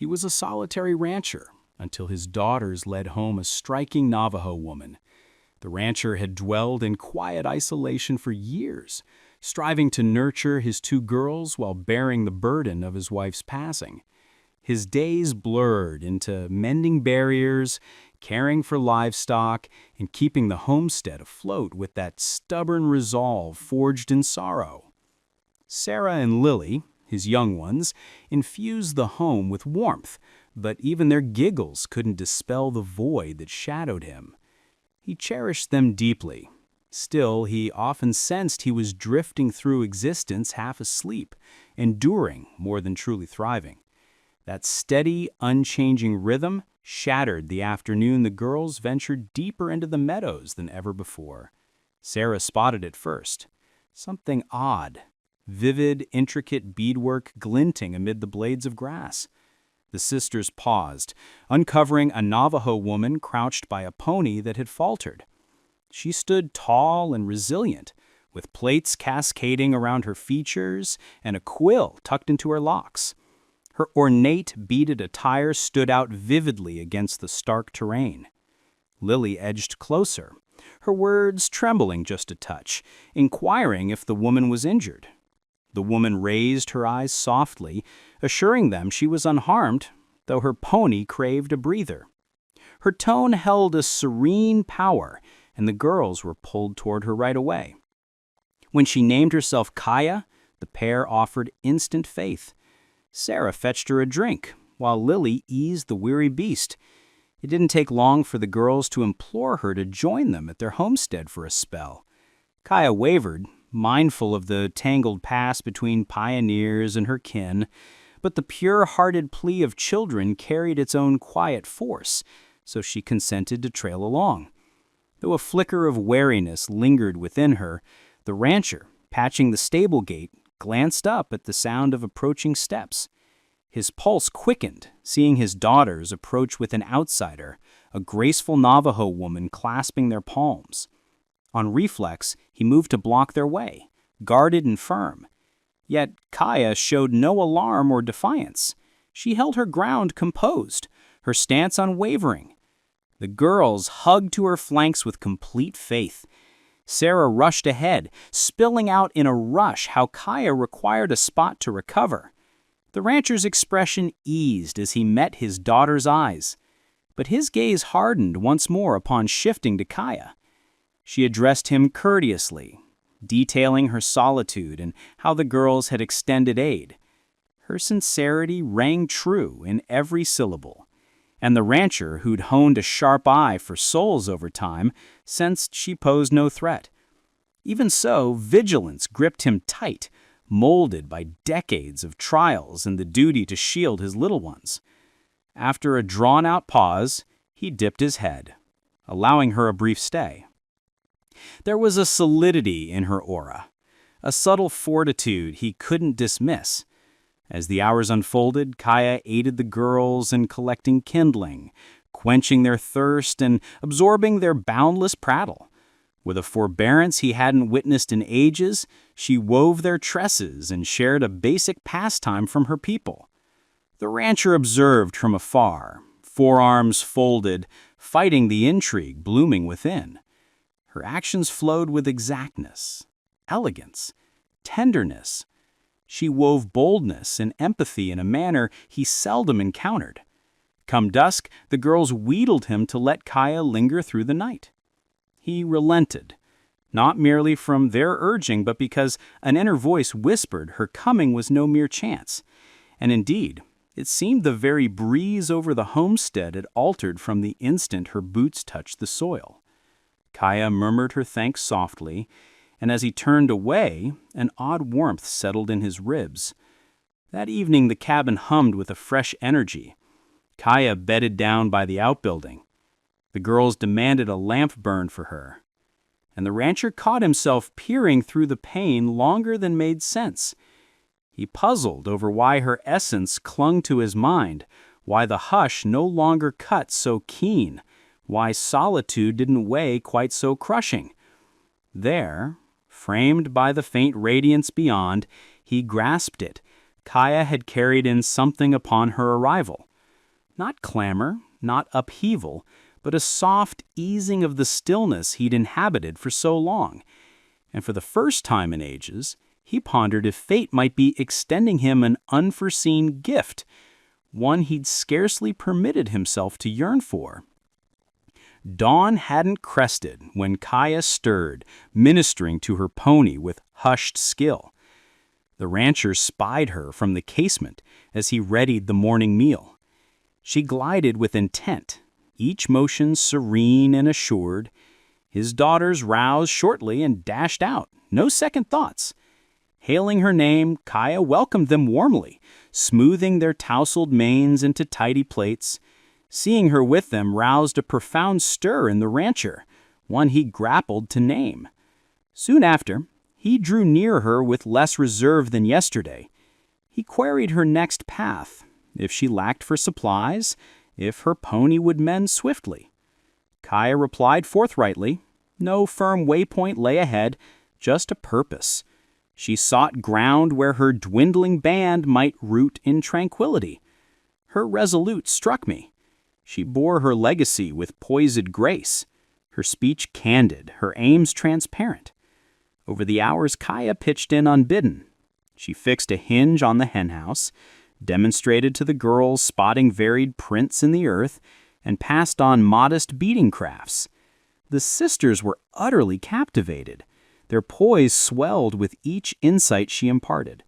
He was a solitary rancher until his daughters led home a striking Navajo woman. The rancher had dwelled in quiet isolation for years, striving to nurture his two girls while bearing the burden of his wife's passing. His days blurred into mending barriers, caring for livestock, and keeping the homestead afloat with that stubborn resolve forged in sorrow. Sarah and Lily, his young ones, infused the home with warmth, but even their giggles couldn't dispel the void that shadowed him. He cherished them deeply. Still, he often sensed he was drifting through existence half asleep, enduring more than truly thriving. That steady, unchanging rhythm shattered the afternoon the girls ventured deeper into the meadows than ever before. Sarah spotted it first. Something odd, vivid, intricate beadwork glinting amid the blades of grass. The sisters paused, uncovering a Navajo woman crouched by a pony that had faltered. She stood tall and resilient, with plaits cascading around her features and a quill tucked into her locks. Her ornate, beaded attire stood out vividly against the stark terrain. Lily edged closer, her words trembling just a touch, inquiring if the woman was injured. The woman raised her eyes softly, assuring them she was unharmed, though her pony craved a breather. Her tone held a serene power, and the girls were pulled toward her right away. When she named herself Kaya, the pair offered instant faith. Sarah fetched her a drink, while Lily eased the weary beast. It didn't take long for the girls to implore her to join them at their homestead for a spell. Kaya wavered, mindful of the tangled past between pioneers and her kin, but the pure-hearted plea of children carried its own quiet force, so she consented to trail along. Though a flicker of wariness lingered within her, the rancher, patching the stable gate, glanced up at the sound of approaching steps. His pulse quickened, seeing his daughters approach with an outsider, a graceful Navajo woman clasping their palms. On reflex, he moved to block their way, guarded and firm. Yet Kaya showed no alarm or defiance. She held her ground composed, her stance unwavering. The girls hugged to her flanks with complete faith. Sarah rushed ahead, spilling out in a rush how Kaya required a spot to recover. The rancher's expression eased as he met his daughter's eyes, but his gaze hardened once more upon shifting to Kaya. She addressed him courteously, detailing her solitude and how the girls had extended aid. Her sincerity rang true in every syllable, and the rancher, who'd honed a sharp eye for souls over time, sensed she posed no threat. Even so, vigilance gripped him tight, molded by decades of trials and the duty to shield his little ones. After a drawn-out pause, he dipped his head, allowing her a brief stay. There was a solidity in her aura, a subtle fortitude he couldn't dismiss. As the hours unfolded, Kaya aided the girls in collecting kindling, quenching their thirst and absorbing their boundless prattle. With a forbearance he hadn't witnessed in ages, she wove their tresses and shared a basic pastime from her people. The rancher observed from afar, forearms folded, fighting the intrigue blooming within. Her actions flowed with exactness, elegance, tenderness. She wove boldness and empathy in a manner he seldom encountered. Come dusk, the girls wheedled him to let Kaya linger through the night. He relented, not merely from their urging, but because an inner voice whispered her coming was no mere chance. And indeed, it seemed the very breeze over the homestead had altered from the instant her boots touched the soil. Kaya murmured her thanks softly, and as he turned away, an odd warmth settled in his ribs. That evening the cabin hummed with a fresh energy. Kaya bedded down by the outbuilding. The girls demanded a lamp burned for her, and the rancher caught himself peering through the pane longer than made sense. He puzzled over why her essence clung to his mind, why the hush no longer cut so keen, why solitude didn't weigh quite so crushing. There, framed by the faint radiance beyond, he grasped it. Kaya had carried in something upon her arrival, Not clamor, not upheaval, but a soft easing of the stillness he'd inhabited for so long. And for the first time in ages, he pondered if fate might be extending him an unforeseen gift, one he'd scarcely permitted himself to yearn for. Dawn hadn't crested when Kaya stirred, ministering to her pony with hushed skill. The rancher spied her from the casement as he readied the morning meal. She glided with intent, each motion serene and assured. His daughters roused shortly and dashed out, no second thoughts. Hailing her name, Kaya welcomed them warmly, smoothing their tousled manes into tidy plaits. Seeing her with them roused a profound stir in the rancher, one he grappled to name. Soon after, he drew near her with less reserve than yesterday. He queried her next path, if she lacked for supplies, if her pony would mend swiftly. Kaya replied forthrightly, no firm waypoint lay ahead, just a purpose. She sought ground where her dwindling band might root in tranquility. Her resolute struck me. She bore her legacy with poised grace, her speech candid, her aims transparent. Over the hours Kaya pitched in unbidden. She fixed a hinge on the henhouse, demonstrated to the girls spotting varied prints in the earth, and passed on modest beading crafts. The sisters were utterly captivated. Their poise swelled with each insight she imparted.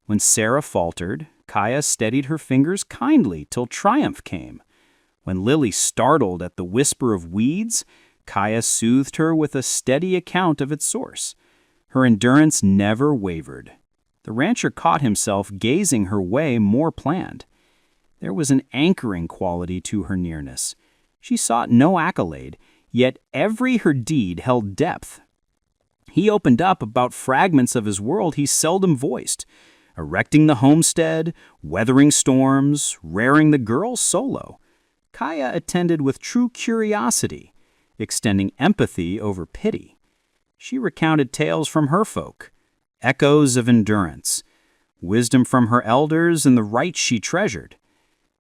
When Sarah faltered, Kaya steadied her fingers kindly till triumph came. When Lily startled at the whisper of weeds, Kaya soothed her with a steady account of its source. Her endurance never wavered. The rancher caught himself gazing her way more planned. There was an anchoring quality to her nearness. She sought no accolade, yet every her deed held depth. He opened up about fragments of his world he seldom voiced, erecting the homestead, weathering storms, rearing the girls solo. Kaya attended with true curiosity, extending empathy over pity. She recounted tales from her folk, echoes of endurance, wisdom from her elders and the rights she treasured.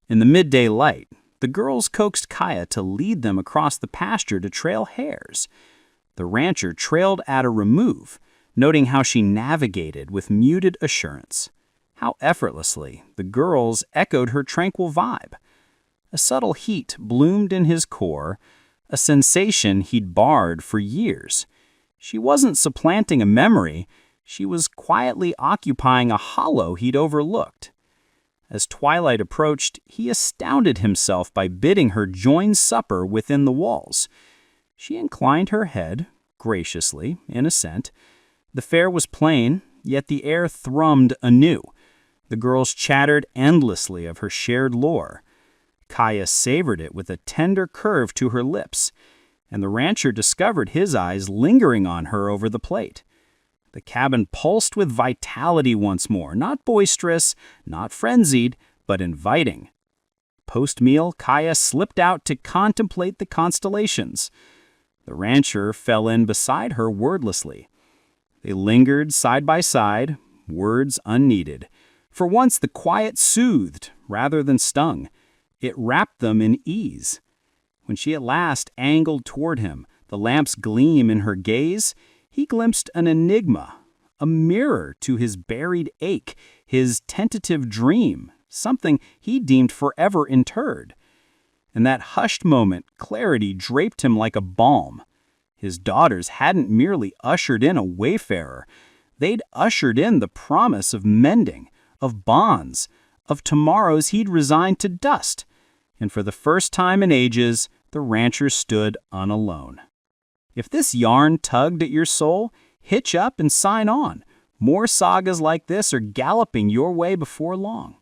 In the midday light, the girls coaxed Kaya to lead them across the pasture to trail hares. The rancher trailed at a remove, noting how she navigated with muted assurance. How effortlessly the girls echoed her tranquil vibe. A subtle heat bloomed in his core, a sensation he'd barred for years. She wasn't supplanting a memory, she was quietly occupying a hollow he'd overlooked. As twilight approached, he astounded himself by bidding her join supper within the walls. She inclined her head, graciously, in assent. The fare was plain, yet the air thrummed anew. The girls chattered endlessly of her shared lore. Kaya savored it with a tender curve to her lips, and the rancher discovered his eyes lingering on her over the plate. The cabin pulsed with vitality once more, not boisterous, not frenzied, but inviting. Post-meal, Kaya slipped out to contemplate the constellations. The rancher fell in beside her wordlessly. They lingered side by side, words unneeded. For once the quiet soothed rather than stung. It wrapped them in ease. When she at last angled toward him, the lamp's gleam in her gaze, he glimpsed an enigma, a mirror to his buried ache, his tentative dream, something he deemed forever interred. In that hushed moment, clarity draped him like a balm. His daughters hadn't merely ushered in a wayfarer. They'd ushered in the promise of mending, of bonds, of tomorrows he'd resigned to dust. And for the first time in ages, the rancher stood unalone. If this yarn tugged at your soul, hitch up and sign on. More sagas like this are galloping your way before long.